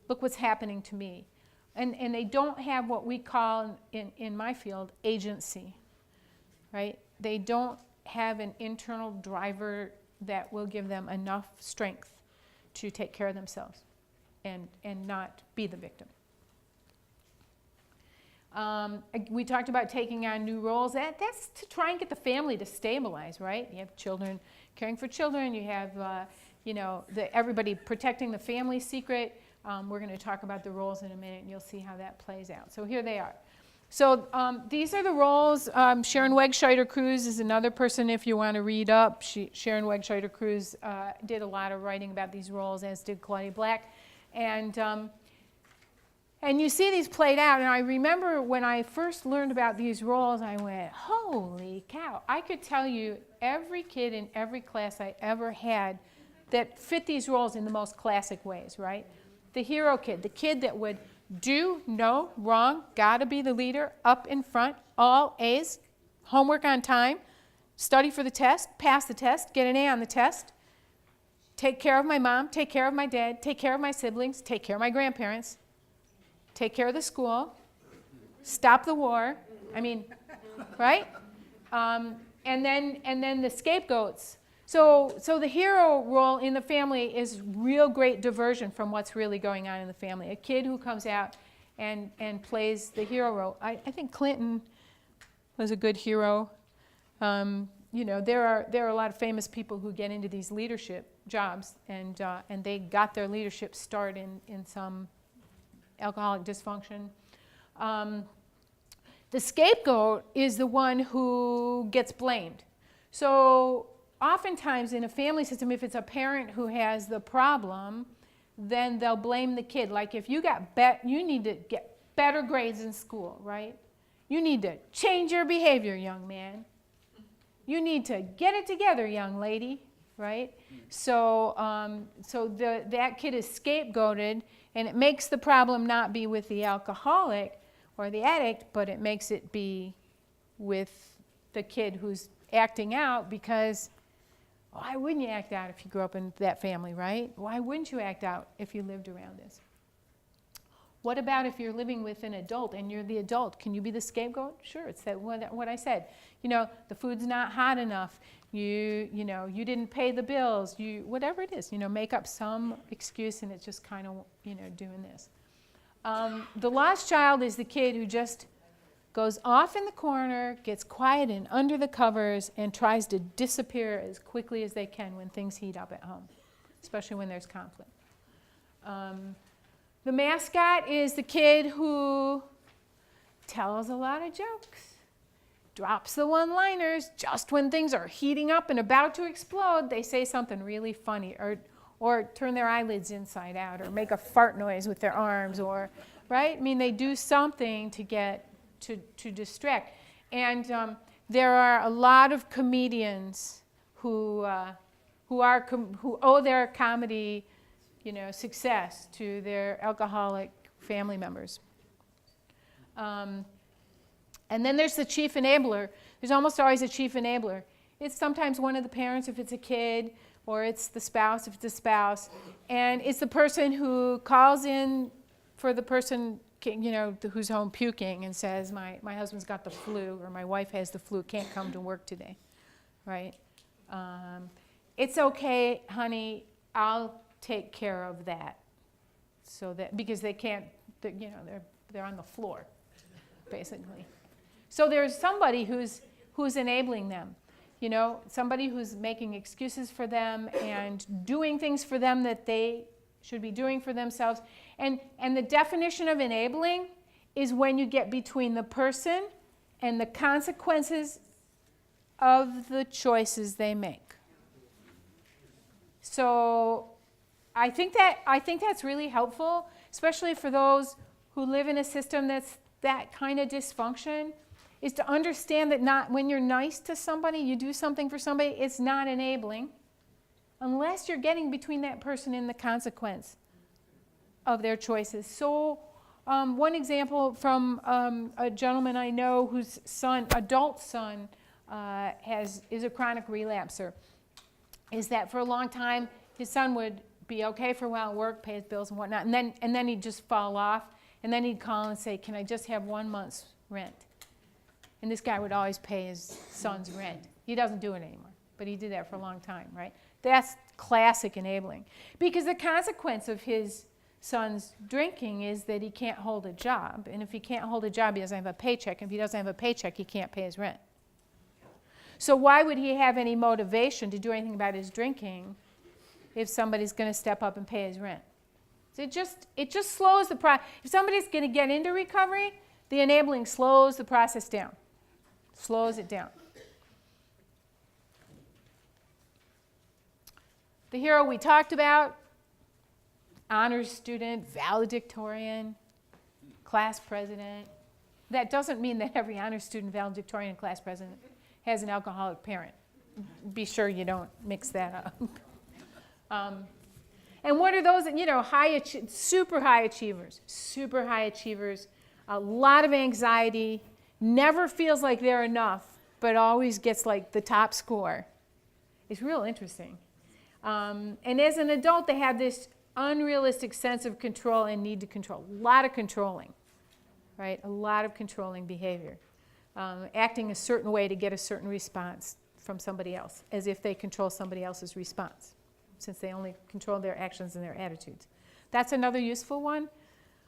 Look what's happening to me. And they don't have what we call, in my field, agency, right? They don't have an internal driver that will give them enough strength to take care of themselves and not be the victim. We talked about taking on new roles. That's to try and get the family to stabilize, right? You have children caring for children. You have, everybody protecting the family secret. We're going to talk about the roles in a minute, and you'll see how that plays out. So here they are. So these are the roles. Sharon Wegscheider-Cruz is another person if you want to read up. Sharon Wegscheider-Cruz did a lot of writing about these roles, as did Claudia Black. And you see these played out, and I remember when I first learned about these roles, I went, holy cow. I could tell you every kid in every class I ever had that fit these roles in the most classic ways, right? The hero kid, the kid that would do no wrong, gotta be the leader, up in front, all A's, homework on time, study for the test, pass the test, get an A on the test, take care of my mom, take care of my dad, take care of my siblings, take care of my grandparents, take care of the school, stop the war, right? And then the scapegoats. So the hero role in the family is real great diversion from what's really going on in the family. A kid who comes out and plays the hero role. I think Clinton was a good hero. There are a lot of famous people who get into these leadership jobs, and they got their leadership start in some alcoholic dysfunction. The scapegoat is the one who gets blamed. So oftentimes in a family system, if it's a parent who has the problem, then they'll blame the kid. Like if you need to get better grades in school, right? You need to change your behavior, young man. You need to get it together, young lady, right? So that kid is scapegoated, and it makes the problem not be with the alcoholic or the addict, but it makes it be with the kid who's acting out, because why wouldn't you act out if you grew up in that family, right? Why wouldn't you act out if you lived around this? What about if you're living with an adult and you're the adult? Can you be the scapegoat? Sure, it's what I said. The food's not hot enough. You didn't pay the bills. Whatever it is, make up some excuse, and it's just kind of, doing this. The lost child is the kid who just goes off in the corner, gets quiet and under the covers, and tries to disappear as quickly as they can when things heat up at home, especially when there's conflict. The mascot is the kid who tells a lot of jokes, drops the one-liners just when things are heating up and about to explode. They say something really funny, or turn their eyelids inside out, or make a fart noise with their arms, or right? They do something to get to distract. And there are a lot of comedians who owe their comedy, success to their alcoholic family members. And then there's the chief enabler. There's almost always a chief enabler. It's sometimes one of the parents if it's a kid, or it's the spouse if it's a spouse. And it's the person who calls in for the person, who's home puking and says, my husband's got the flu, or my wife has the flu, can't come to work today, right? It's okay, honey, I'll take care of that. So that, because they can't, they're on the floor, basically. So there's somebody who's enabling them, somebody who's making excuses for them and doing things for them that they should be doing for themselves. And the definition of enabling is when you get between the person and the consequences of the choices they make. So I think that's really helpful, especially for those who live in a system that's that kind of dysfunction, is to understand that not when you're nice to somebody, you do something for somebody, it's not enabling, unless you're getting between that person and the consequence of their choices. So one example from a gentleman I know whose adult son, is a chronic relapser, is that for a long time his son would be okay for a while, work, pay his bills and whatnot, and then he'd just fall off, and then he'd call and say, can I just have 1 month's rent? And this guy would always pay his son's rent. He doesn't do it anymore, but he did that for a long time, right? That's classic enabling. Because the consequence of his son's drinking is that he can't hold a job. And if he can't hold a job, he doesn't have a paycheck. If he doesn't have a paycheck, he can't pay his rent. So why would he have any motivation to do anything about his drinking if somebody's going to step up and pay his rent? So it just slows the process. If somebody's going to get into recovery, the enabling slows the process down. Slows it down. The hero we talked about, honors student, valedictorian, class president. That doesn't mean that every honors student, valedictorian, and class president has an alcoholic parent. Be sure you don't mix that up. And what are those, super high achievers, a lot of anxiety, never feels like they're enough, but always gets like the top score. It's real interesting. And as an adult, they have this unrealistic sense of control and need to control. A lot of controlling, right? A lot of controlling behavior. Acting a certain way to get a certain response from somebody else, as if they control somebody else's response, since they only control their actions and their attitudes. That's another useful one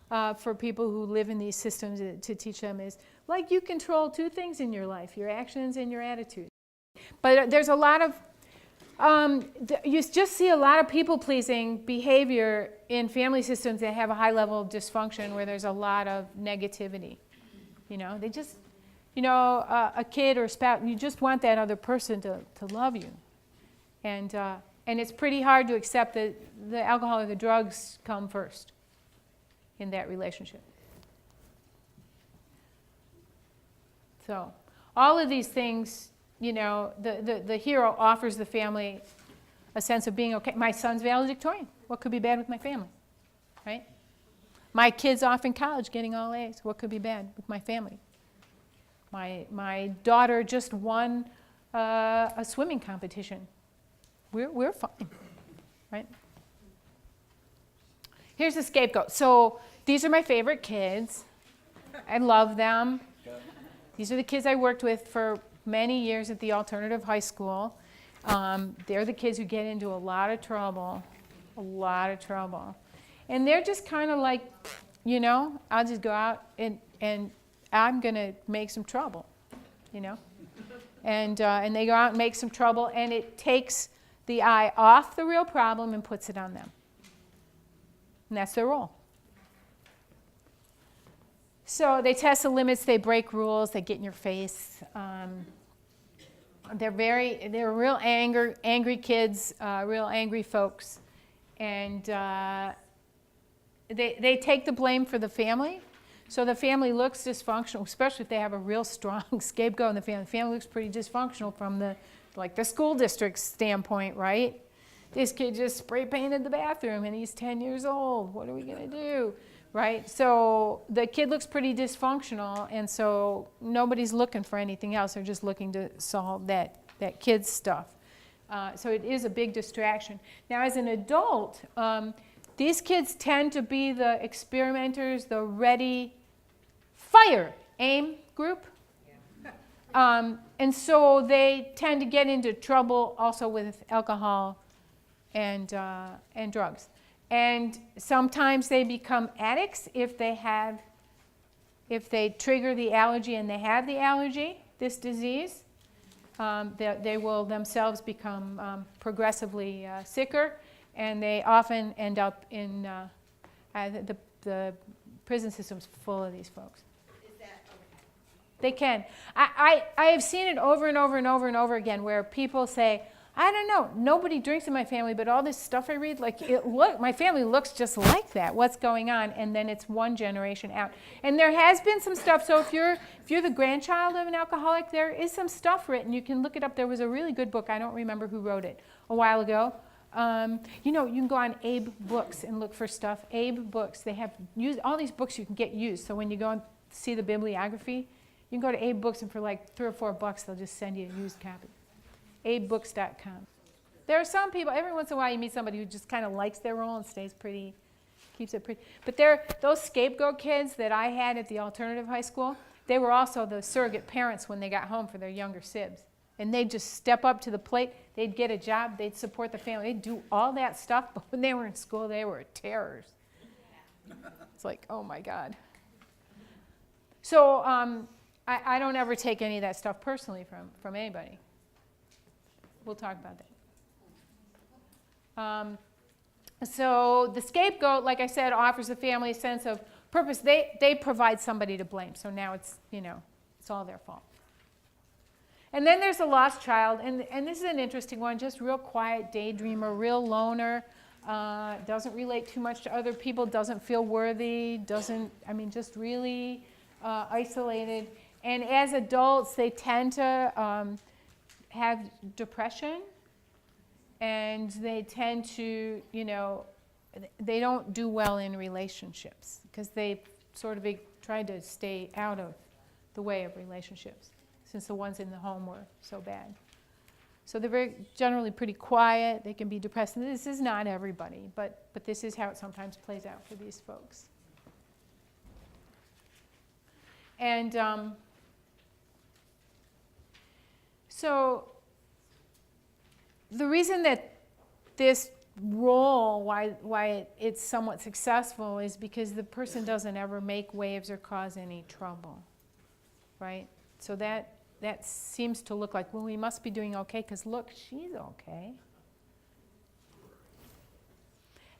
for people who live in these systems to teach them is, like, you control two things in your life, your actions and your attitudes. But there's a lot of, you just see a lot of people-pleasing behavior in family systems that have a high level of dysfunction where there's a lot of negativity. They just, a kid or a spouse, you just want that other person to love you. And it's pretty hard to accept that the alcohol or the drugs come first in that relationship. So all of these things, the hero offers the family a sense of being okay. My son's valedictorian. What could be bad with my family, right? My kid's off in college getting all A's. What could be bad with my family? My daughter just won a swimming competition. We're fine, right? Here's the scapegoat. So these are my favorite kids. I love them. These are the kids I worked with for many years at the alternative high school. They're the kids who get into a lot of trouble. And they're just kind of like, I'll just go out and I'm going to make some trouble, And they go out and make some trouble, and it takes the eye off the real problem and puts it on them. And that's their role. So they test the limits, they break rules, they get in your face. They're real angry kids, real angry folks. And they take the blame for the family. So the family looks dysfunctional, especially if they have a real strong scapegoat in the family. The family looks pretty dysfunctional from the school district's standpoint, right? This kid just spray painted the bathroom and he's 10 years old. What are we going to do? Right? So the kid looks pretty dysfunctional, and so nobody's looking for anything else. They're just looking to solve that kid's stuff. So it is a big distraction. Now, as an adult, these kids tend to be the experimenters, the ready, fire, aim group. And so they tend to get into trouble also with alcohol and drugs. And sometimes they become addicts if they trigger the allergy and they have the allergy, this disease. They will themselves become progressively sicker, and they often end up in the prison system's full of these folks. Is that okay? They can. I have seen it over and over and over and over again where people say, I don't know, nobody drinks in my family, but all this stuff I read, my family looks just like that. What's going on? And then it's one generation out. And there has been some stuff. So if you're the grandchild of an alcoholic, there is some stuff written. You can look it up. There was a really good book. I don't remember who wrote it a while ago. You can go on Abe Books and look for stuff. Abe Books. They have all these books you can get used. So when you go and see the bibliography, you can go to Abe Books, and for like $3 or $4, they'll just send you a used copy. AbeBooks.com. There are some people, every once in a while you meet somebody who just kind of likes their role and keeps it pretty. But those scapegoat kids that I had at the alternative high school, they were also the surrogate parents when they got home for their younger sibs. And they'd just step up to the plate, they'd get a job, they'd support the family, they'd do all that stuff, but when they were in school, they were terrors. It's like, oh my God. So I don't ever take any of that stuff personally from anybody. We'll talk about that. So the scapegoat, like I said, offers the family a sense of purpose. They provide somebody to blame. So now it's, it's all their fault. And then there's the lost child. And this is an interesting one, just real quiet daydreamer, real loner, doesn't relate too much to other people, doesn't feel worthy, just really isolated. And as adults, they tend to have depression. And they tend to, they don't do well in relationships because they sort of tried to stay out of the way of relationships since the ones in the home were so bad. So they're generally pretty quiet. They can be depressed. And this is not everybody, but this is how it sometimes plays out for these folks. And so the reason that this role, why it's somewhat successful, is because the person doesn't ever make waves or cause any trouble, right? So that seems to look like, well, we must be doing okay because look, she's okay.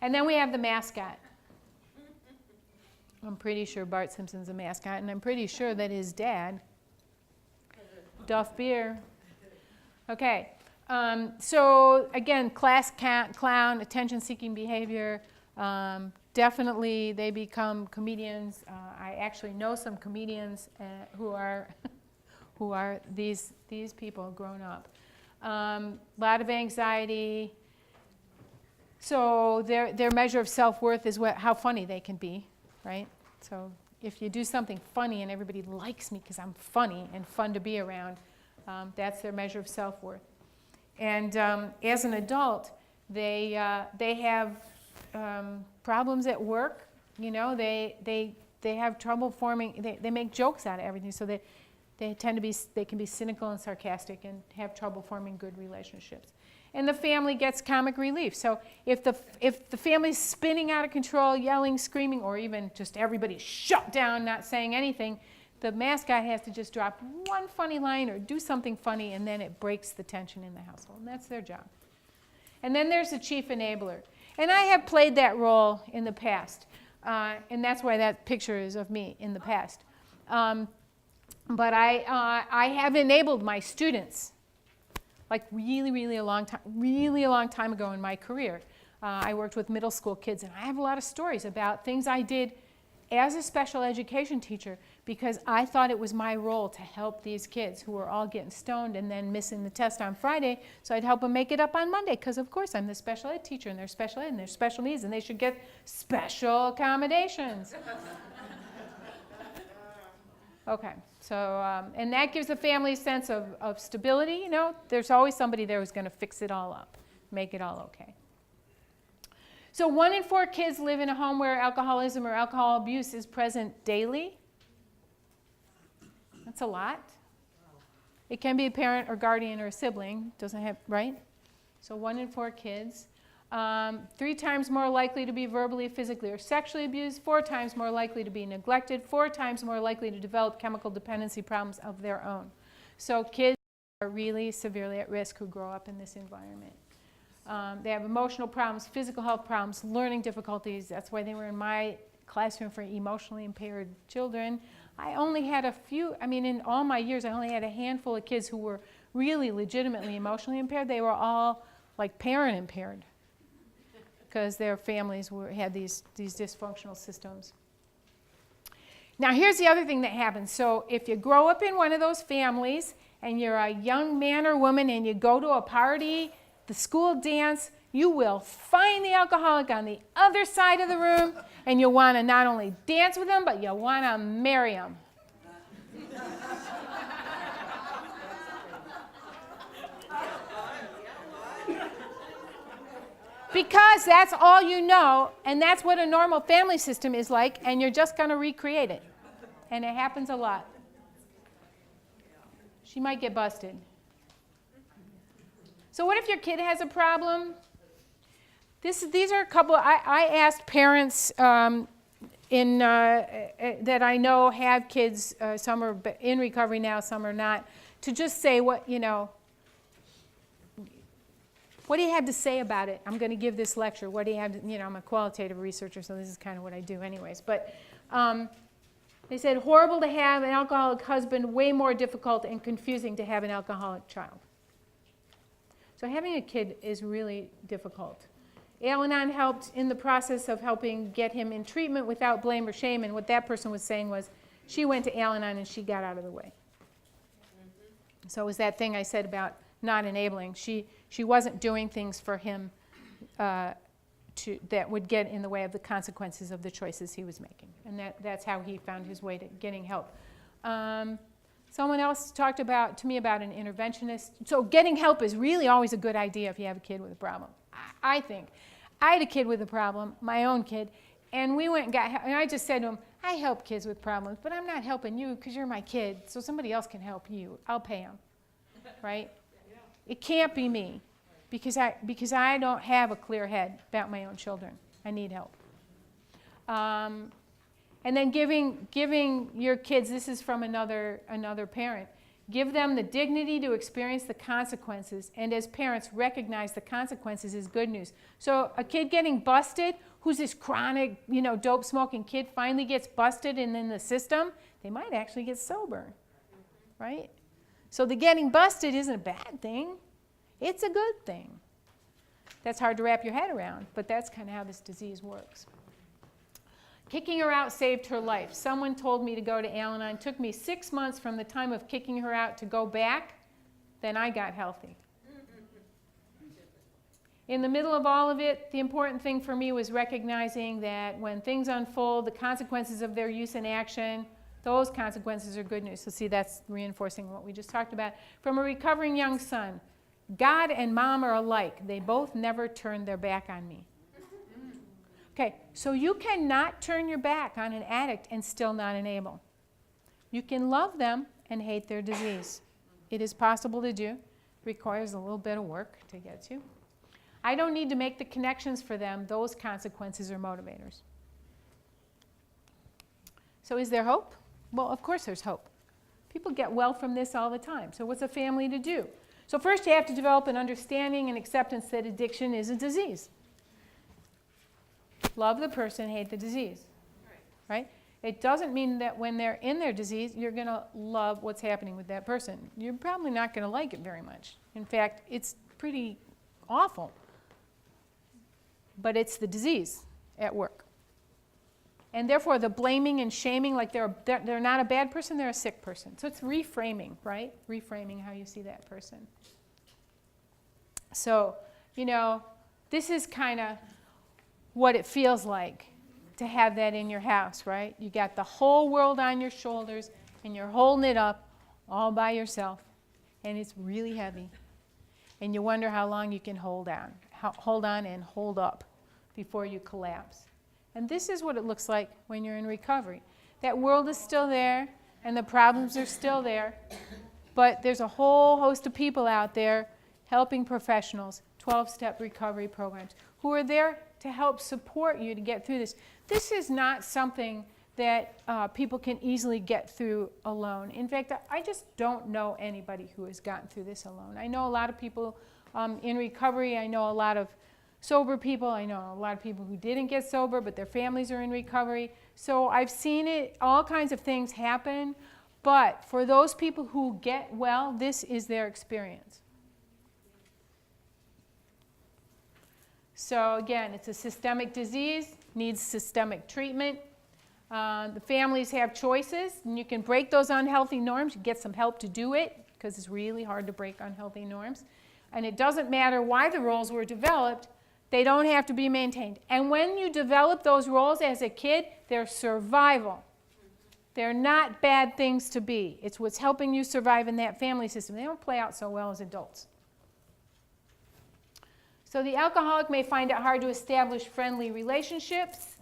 And then we have the mascot. I'm pretty sure Bart Simpson's a mascot, and I'm pretty sure that his dad, Duff Beer. Okay. So again, class clown, attention-seeking behavior. Definitely, they become comedians. I actually know some comedians who are these people grown up. Lot of anxiety. So their measure of self-worth is how funny they can be, right? So if you do something funny and everybody likes me because I'm funny and fun to be around, that's their measure of self-worth. And as an adult, they have problems at work. They have trouble forming. They make jokes out of everything. So they can be cynical and sarcastic and have trouble forming good relationships. And the family gets comic relief. So if the family's spinning out of control, yelling, screaming, or even just everybody shut down, not saying anything, the mascot has to just drop one funny line or do something funny, and then it breaks the tension in the household. And that's their job. And then there's the chief enabler. And I have played that role in the past. And that's why that picture is of me in the past. But I have enabled my students, like really a long time ago in my career. I worked with middle school kids, and I have a lot of stories about things I did as a special education teacher because I thought it was my role to help these kids who were all getting stoned and then missing the test on Friday, so I'd help them make it up on Monday because, of course, I'm the special ed teacher, and they're special ed, and they're special needs, and they should get special accommodations. Okay, so, and that gives the family a sense of stability. There's always somebody there who's going to fix it all up, make it all okay. So 1 in 4 kids live in a home where alcoholism or alcohol abuse is present daily. That's a lot. It can be a parent or guardian or a sibling, doesn't have, right? So 1 in 4 kids. 3 times more likely to be verbally, physically, or sexually abused, 4 times more likely to be neglected, 4 times more likely to develop chemical dependency problems of their own. So kids are really severely at risk who grow up in this environment. They have emotional problems, physical health problems, learning difficulties. That's why they were in my classroom for emotionally impaired children. I only had a few, in all my years, I only had a handful of kids who were really legitimately emotionally impaired. They were all like parent impaired because their families had these dysfunctional systems. Now here's the other thing that happens. So if you grow up in one of those families and you're a young man or woman and you go to a party, the school dance, you will find the alcoholic on the other side of the room, and you'll want to not only dance with him, but you'll want to marry him. Because that's all you know, and that's what a normal family system is like, and you're just going to recreate it. And it happens a lot. She might get busted. So what if your kid has a problem? These are a couple, I asked parents that I know have kids, some are in recovery now, some are not, to just say what do you have to say about it? I'm going to give this lecture. What do you have to, I'm a qualitative researcher, so this is kind of what I do anyways. But they said, horrible to have an alcoholic husband, way more difficult and confusing to have an alcoholic child. So having a kid is really difficult. Al-Anon helped in the process of helping get him in treatment without blame or shame, and what that person was saying was, she went to Al-Anon and she got out of the way. So it was that thing I said about not enabling. She wasn't doing things for him that would get in the way of the consequences of the choices he was making. And that's how he found his way to getting help. Someone else talked to me about an interventionist. So getting help is really always a good idea if you have a kid with a problem, I think. I had a kid with a problem, my own kid, and we went and got help. And I just said to him, I help kids with problems, but I'm not helping you because you're my kid, so somebody else can help you. I'll pay them, right? It can't be me because I don't have a clear head about my own children. I need help. And then giving your kids, this is from another parent, give them the dignity to experience the consequences, and as parents recognize the consequences is good news. So a kid getting busted, who's this chronic, dope smoking kid, finally gets busted and in the system, they might actually get sober, right? So the getting busted isn't a bad thing. It's a good thing. That's hard to wrap your head around, but that's kind of how this disease works. Kicking her out saved her life. Someone told me to go to Al-Anon. It took me 6 months from the time of kicking her out to go back. Then I got healthy. In the middle of all of it, the important thing for me was recognizing that when things unfold, the consequences of their use and action, those consequences are good news. So see, that's reinforcing what we just talked about. From a recovering young son, God and mom are alike. They both never turned their back on me. Okay, so you cannot turn your back on an addict and still not enable. You can love them and hate their disease. It is possible to do. Requires a little bit of work to get to. I don't need to make the connections for them. Those consequences are motivators. So is there hope? Well, of course there's hope. People get well from this all the time. So what's a family to do? So first you have to develop an understanding and acceptance that addiction is a disease. Love the person, hate the disease, right? It doesn't mean that when they're in their disease, you're going to love what's happening with that person. You're probably not going to like it very much. In fact, it's pretty awful. But it's the disease at work. And therefore, the blaming and shaming, like they're not a bad person, they're a sick person. So it's reframing, right? Reframing how you see that person. So, this is kind of what it feels like to have that in your house, right? You got the whole world on your shoulders, and you're holding it up all by yourself, and it's really heavy. And you wonder how long you can hold on and hold up before you collapse. And this is what it looks like when you're in recovery. That world is still there, and the problems are still there, but there's a whole host of people out there, helping professionals, 12-step recovery programs, who are there to help support you to get through this. This is not something that people can easily get through alone. In fact, I just don't know anybody who has gotten through this alone. I know a lot of people in recovery. I know a lot of sober people. I know a lot of people who didn't get sober, but their families are in recovery. So I've seen it, all kinds of things happen. But for those people who get well, this is their experience. So again, it's a systemic disease, needs systemic treatment. The families have choices, and you can break those unhealthy norms. You get some help to do it, because it's really hard to break unhealthy norms. And it doesn't matter why the roles were developed, they don't have to be maintained. And when you develop those roles as a kid, they're survival. They're not bad things to be. It's what's helping you survive in that family system. They don't play out so well as adults. So the alcoholic may find it hard to establish friendly relationships.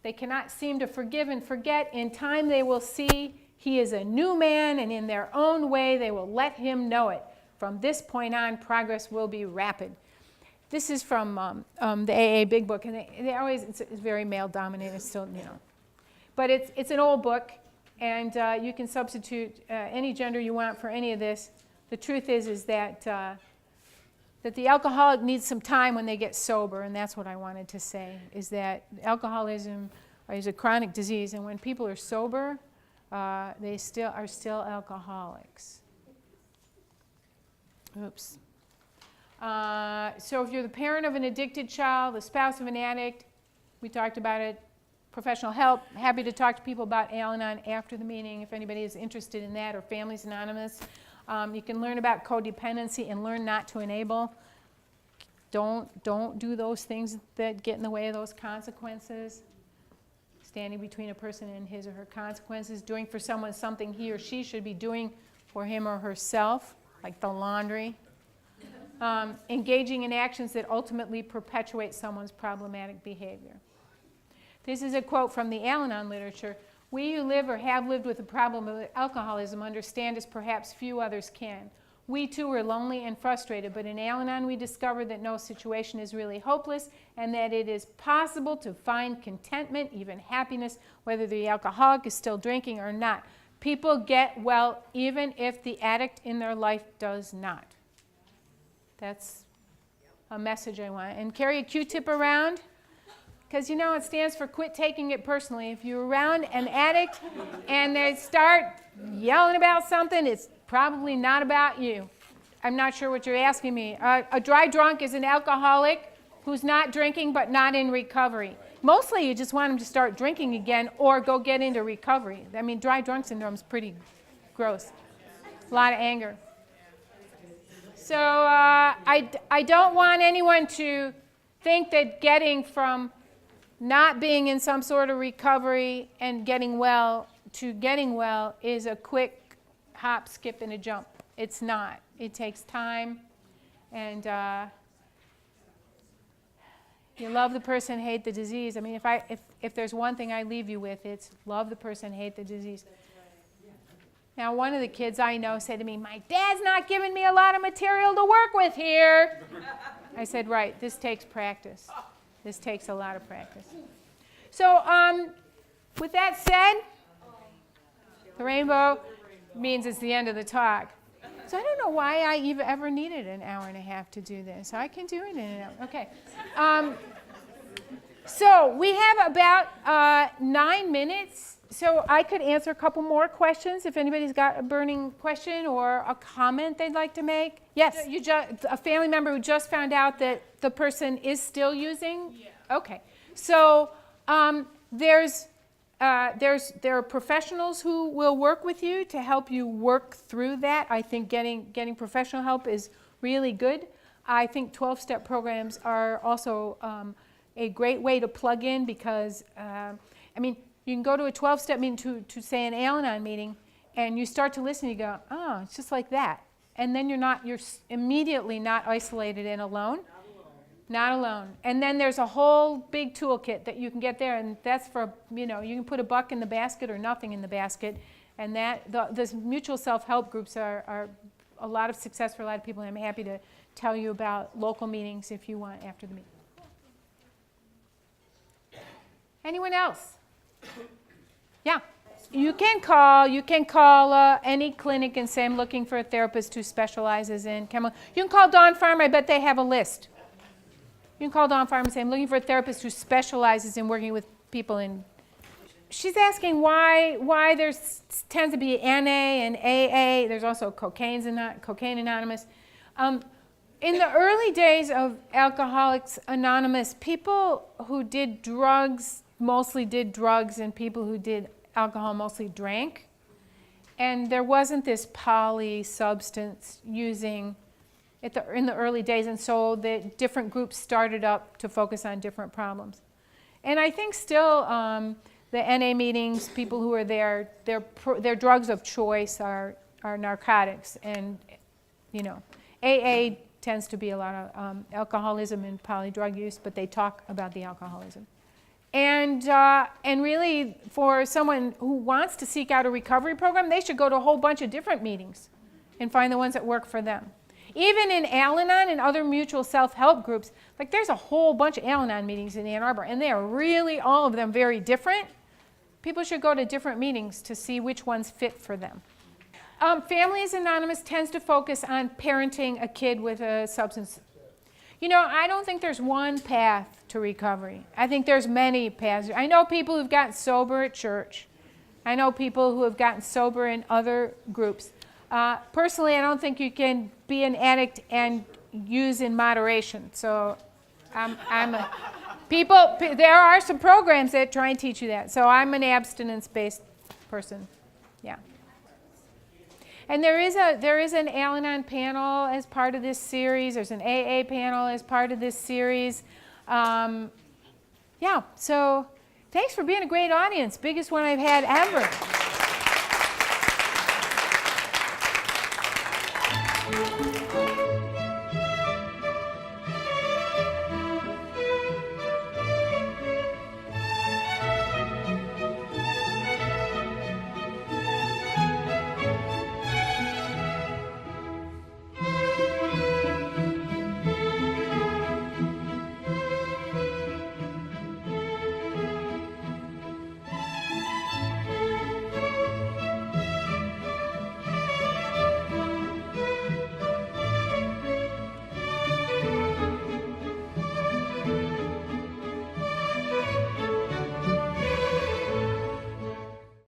They cannot seem to forgive and forget. In time, they will see he is a new man, and in their own way, they will let him know it. From this point on, progress will be rapid. This is from the AA Big Book, and they always, it's very male-dominated still, But it's an old book, and you can substitute any gender you want for any of this. The truth is that that the alcoholic needs some time when they get sober, and that's what I wanted to say, is that alcoholism is a chronic disease, and when people are sober, they are still alcoholics. Oops. So if you're the parent of an addicted child, the spouse of an addict, we talked about it, professional help, happy to talk to people about Al-Anon after the meeting if anybody is interested in that, or Families Anonymous. You can learn about codependency and learn not to enable. Don't do those things that get in the way of those consequences. Standing between a person and his or her consequences, doing for someone something he or she should be doing for him or herself, like the laundry. Engaging in actions that ultimately perpetuate someone's problematic behavior. This is a quote from the Al-Anon literature. We who live or have lived with a problem of alcoholism understand as perhaps few others can. We too are lonely and frustrated, but in Al-Anon we discovered that no situation is really hopeless and that it is possible to find contentment, even happiness, whether the alcoholic is still drinking or not. People get well even if the addict in their life does not. That's a message I want. And carry a Q-tip around, because you know it stands for quit taking it personally. If you're around an addict and they start yelling about something, it's probably not about you. I'm not sure what you're asking me. A dry drunk is an alcoholic who's not drinking but not in recovery. Mostly you just want them to start drinking again or go get into recovery. I mean, dry drunk syndrome is pretty gross. A lot of anger. So I don't want anyone to think that getting from not being in some sort of recovery and getting well to getting well is a quick hop, skip, and a jump. It's not. It takes time, and you love the person, hate the disease. I mean, if there's one thing I leave you with, it's love the person, hate the disease. Now, one of the kids I know said to me, "My dad's not giving me a lot of material to work with here." I said, "Right, this takes practice. This takes a lot of practice." So, with that said, the rainbow means it's the end of the talk. So I don't know why I ever needed an hour and a half to do this. I can do it in an hour. Okay. So we have about 9 minutes. So I could answer a couple more questions if anybody's got a burning question or a comment they'd like to make. Yes, a family member who just found out that the person is still using? Yeah. Okay. So there are professionals who will work with you to help you work through that. I think getting professional help is really good. I think 12-step programs are also a great way to plug in because, I mean, you can go to a 12-step meeting to say an Al-Anon meeting, and you start to listen, you go, oh, it's just like that. And then you're immediately not isolated and alone. Not alone. And then there's a whole big toolkit that you can get there, and that's for, you can put $1 in the basket or nothing in the basket. And the mutual self-help groups are a lot of success for a lot of people, and I'm happy to tell you about local meetings if you want after the meeting. Anyone else? Yeah. You can call any clinic and say, I'm looking for a therapist who specializes in chemical. You can call Dawn Farm, I bet they have a list. You can call Dawn Farm and say, I'm looking for a therapist who specializes in working with people in. She's asking why there tends to be NA and AA. There's also Cocaine Anonymous. In the early days of Alcoholics Anonymous, people who did drugs mostly did drugs, and people who did alcohol mostly drank. And there wasn't this poly-substance using in the early days, and so the different groups started up to focus on different problems. And I think still the NA meetings, people who are there, their drugs of choice are narcotics, and AA tends to be a lot of alcoholism and poly-drug use, but they talk about the alcoholism. And really, for someone who wants to seek out a recovery program, they should go to a whole bunch of different meetings and find the ones that work for them. Even in Al-Anon and other mutual self-help groups, there's a whole bunch of Al-Anon meetings in Ann Arbor, and they are really, all of them, very different. people should go to different meetings to see which ones fit for them. Families Anonymous tends to focus on parenting a kid with a substance. You know, I don't think there's one path to recovery. I think there's many paths. I know people who've gotten sober at church. I know people who have gotten sober in other groups. Personally, I don't think you can be an addict and use in moderation. So there are some programs that try and teach you that. So I'm an abstinence-based person. Yeah. And there is an Al-Anon panel as part of this series. There's an AA panel as part of this series. Yeah, so thanks for being a great audience. Biggest one I've had ever.